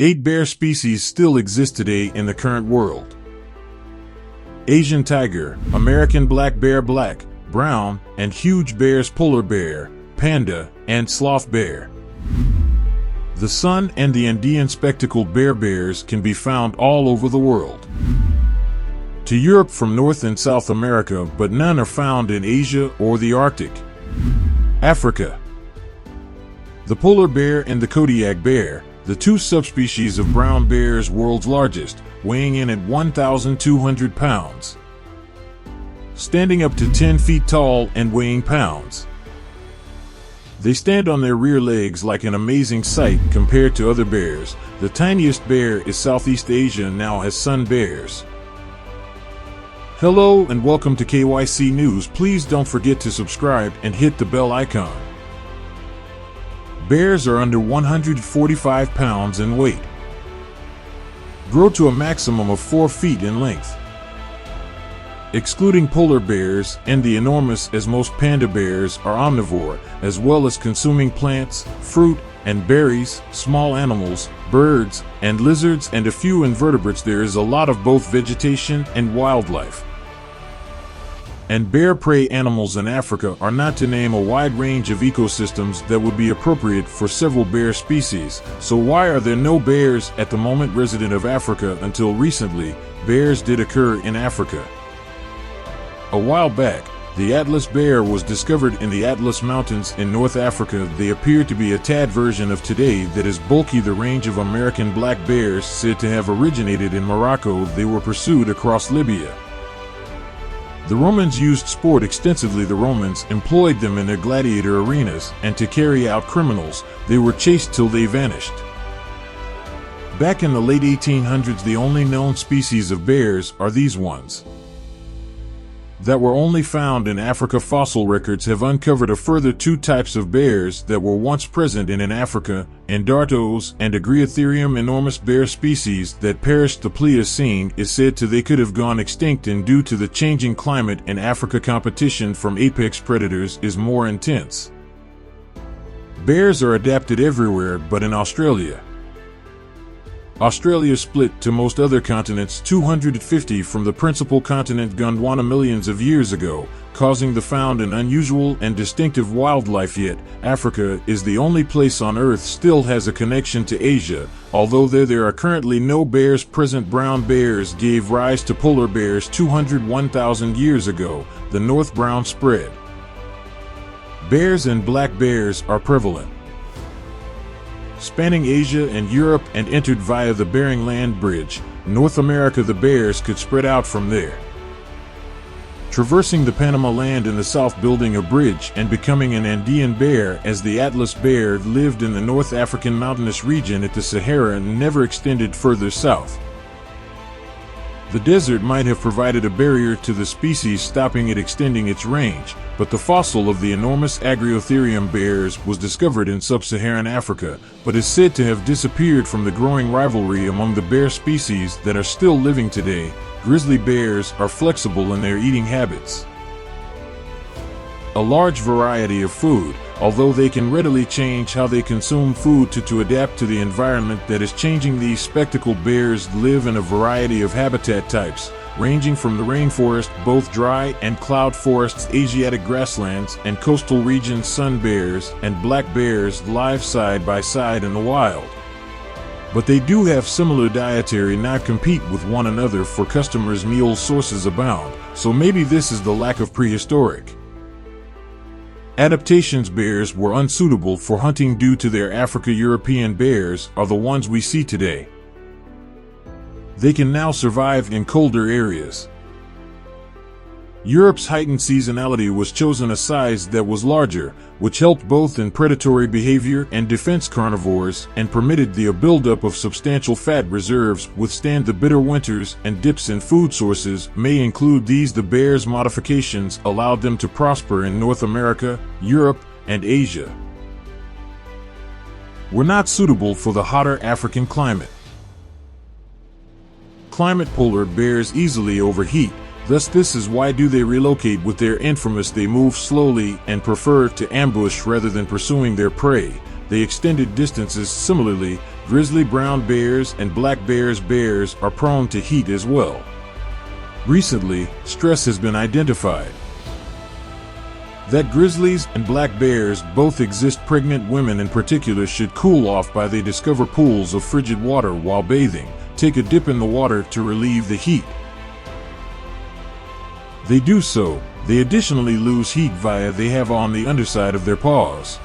8 bear species still exist today in the current world. Asian tiger, American black bear, black, brown, and huge bears, polar bear, panda, and sloth bear. The sun and the Andean spectacled bears can be found all over the world. To Europe from North and South America, but none are found in Asia or the Arctic. Africa. The polar bear and the Kodiak bear, the two subspecies of brown bears, world's largest, weighing in at 1,200 pounds. Standing up to 10 feet tall and weighing pounds. They stand on their rear legs like an amazing sight compared to other bears. The tiniest bear is Southeast Asia and now has sun bears. Hello and welcome to KYC News. Please don't forget to subscribe and hit the bell icon. Bears are under 145 pounds in weight. Grow to a maximum of 4 feet in length. Excluding polar bears and the enormous, as most panda bears are omnivore, as well as consuming plants, fruit, and berries, small animals, birds, and lizards, and a few invertebrates, there is a lot of both vegetation and wildlife. And bear prey animals in Africa are not to name a wide range of ecosystems that would be appropriate for several bear species. So why are there no bears at the moment resident of Africa? Until recently, bears did occur in Africa. A while back, the Atlas bear was discovered in the Atlas Mountains in North Africa. They appear to be a tad version of today that is bulky. The range of American black bears said to have originated in Morocco. They were pursued across Libya. The Romans used sport extensively. The Romans employed them in their gladiator arenas, and to carry out criminals, they were chased till they vanished. Back in the late 1800s, the only known species of bears are these ones that were only found in Africa. Fossil records have uncovered a further 2 types of bears that were once present in Africa, Indarctos and Agriotherium. Enormous bear species that perished. The Pliocene is said to they could have gone extinct, and due to the changing climate in Africa, competition from apex predators is more intense. Bears are adapted everywhere but in Australia. Australia split to most other continents 250 from the principal continent Gondwana millions of years ago, causing the found and unusual and distinctive wildlife. Yet, Africa is the only place on Earth still has a connection to Asia. Although there are currently no bears present, brown bears gave rise to polar bears 201,000 years ago. The north brown spread. Bears and black bears are prevalent, spanning Asia and Europe, and entered via the Bering Land Bridge. North America, the bears could spread out from there, traversing the Panama Land in the south, building a bridge and becoming an Andean bear, as the Atlas bear lived in the North African mountainous region at the Sahara and never extended further south. The desert might have provided a barrier to the species, stopping it extending its range, but the fossil of the enormous Agriotherium bears was discovered in sub-Saharan Africa, but is said to have disappeared from the growing rivalry among the bear species that are still living today. Grizzly bears are flexible in their eating habits. A large variety of food, although they can readily change how they consume food to adapt to the environment that is changing. These spectacled bears live in a variety of habitat types, ranging from the rainforest, both dry and cloud forests, Asiatic grasslands, and coastal regions. Sun bears and black bears live side by side in the wild, but they do have similar dietary needs, compete with one another for customers' meal sources abound, so maybe this is the lack of prehistoric adaptations. Bears were unsuitable for hunting due to their Africa. European bears are the ones we see today. They can now survive in colder areas. Europe's heightened seasonality was chosen, a size that was larger, which helped both in predatory behavior and defense. Carnivores and permitted the buildup of substantial fat reserves withstand the bitter winters, and dips in food sources may include these. The bears' modifications allowed them to prosper in North America, Europe, and Asia. Were not suitable for the hotter African climate. Polar bears easily overheat. Thus this is why do they relocate with their infamous they move slowly and prefer to ambush rather than pursuing their prey. They extended distances. Similarly, grizzly brown bears and black bears are prone to heat as well. Recently, stress has been identified. That grizzlies and black bears both exist. Pregnant women in particular should cool off by they discover pools of frigid water while bathing. Take a dip in the water to relieve the heat. They do so, they additionally lose heat via they have on the underside of their paws.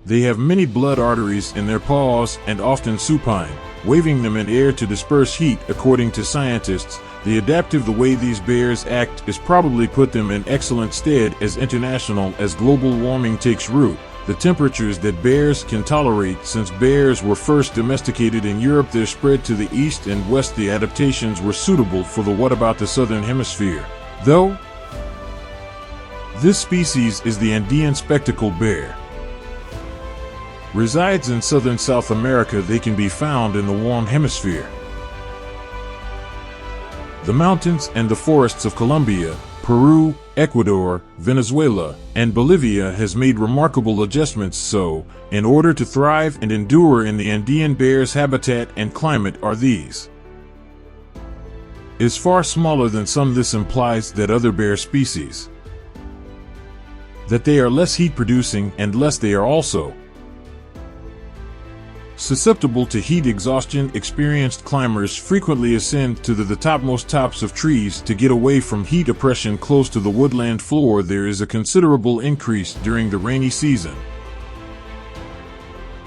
They have many blood arteries in their paws and often supine, waving them in air to disperse heat. According to scientists, the way these bears act is probably put them in excellent stead as international as global warming takes root. The temperatures that bears can tolerate. Since bears were first domesticated in Europe, their spread to the east and west, the adaptations were suitable for the what about the southern hemisphere, though? This species is the Andean spectacled bear. Resides in southern South America. They can be found in the warm hemisphere. The mountains and the forests of Colombia, Peru, Ecuador, Venezuela, and Bolivia has made remarkable adjustments so, in order to thrive and endure in the Andean bear's habitat and climate are these. Is far smaller than some. This implies that other bear species, that they are less heat producing and less they are also susceptible to heat exhaustion. Experienced climbers frequently ascend to the topmost tops of trees to get away from heat oppression close to the woodland floor. There is a considerable increase during the rainy season.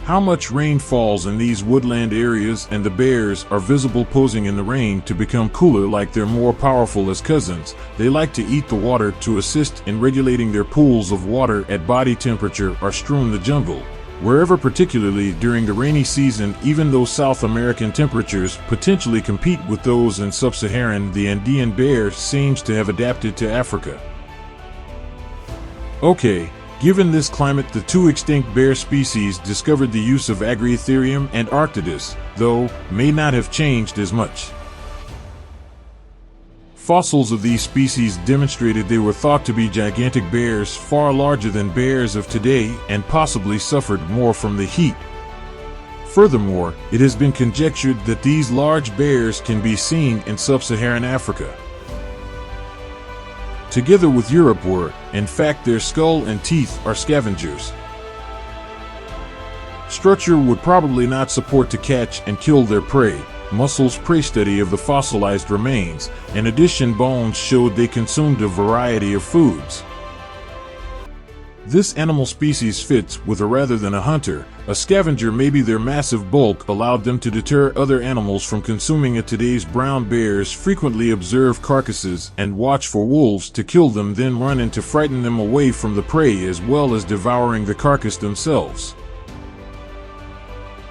How much rain falls in these woodland areas, and the bears are visible posing in the rain to become cooler. Like they're more powerful as cousins, they like to eat the water to assist in regulating their pools of water at body temperature are strewn the jungle. Wherever, particularly during the rainy season, even though South American temperatures potentially compete with those in sub-Saharan, the Andean bear seems to have adapted to Africa. Okay, given this climate, the two extinct bear species discovered the use of Agriotherium Indarctos, though, may not have changed as much. Fossils of these species demonstrated they were thought to be gigantic bears, far larger than bears of today, and possibly suffered more from the heat. Furthermore, it has been conjectured that these large bears can be seen in sub-Saharan Africa. Together with Europe were, in fact, their skull and teeth are scavengers. Structure would probably not support to catch and kill their prey. Muscles. Pre-study of the fossilized remains. In addition, bones showed they consumed a variety of foods. This animal species fits with a rather than a hunter, a scavenger. Maybe their massive bulk allowed them to deter other animals from consuming it. Today's brown bears frequently observe carcasses and watch for wolves to kill them, then run in to frighten them away from the prey, as well as devouring the carcass themselves.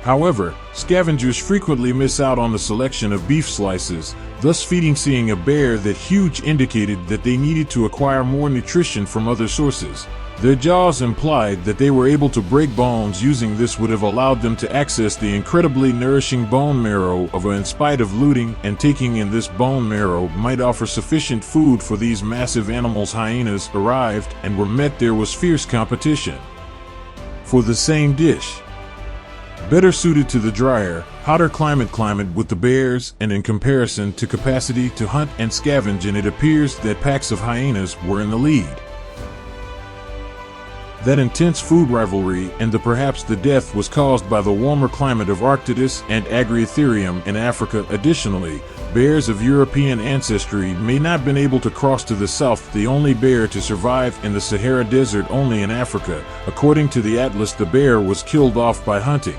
However, scavengers frequently miss out on the selection of beef slices, thus feeding. Seeing a bear that huge indicated that they needed to acquire more nutrition from other sources. Their jaws implied that they were able to break bones. Using this would have allowed them to access the incredibly nourishing bone marrow of in spite of looting and taking in. This bone marrow might offer sufficient food for these massive animals. Hyenas arrived and were met. There was fierce competition for the same dish. Better suited to the drier, hotter climate with the bears, and in comparison to capacity to hunt and scavenge, and it appears that packs of hyenas were in the lead. That intense food rivalry and perhaps the death was caused by the warmer climate of Arcticus and Agriotherium in Africa. Additionally, bears of European ancestry may not have been able to cross to the south. The only bear to survive in the Sahara Desert only in Africa. According to the atlas, the bear was killed off by hunting.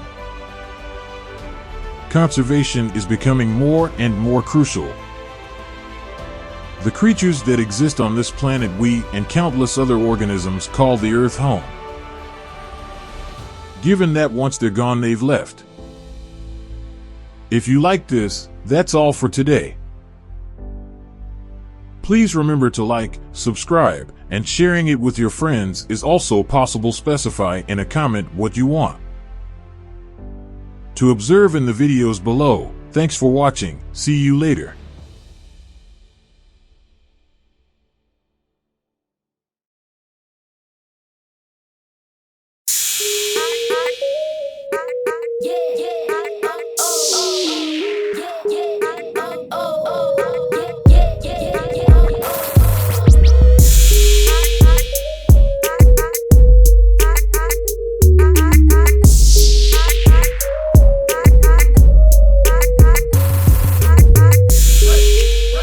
Conservation is becoming more and more crucial. The creatures that exist on this planet, we and countless other organisms call the Earth home. Given that once they're gone, they've left. If you like this, that's all for today. Please remember to like, subscribe, and sharing it with your friends is also possible. Specify in a comment what you want to observe in the videos below. Thanks for watching. See you later.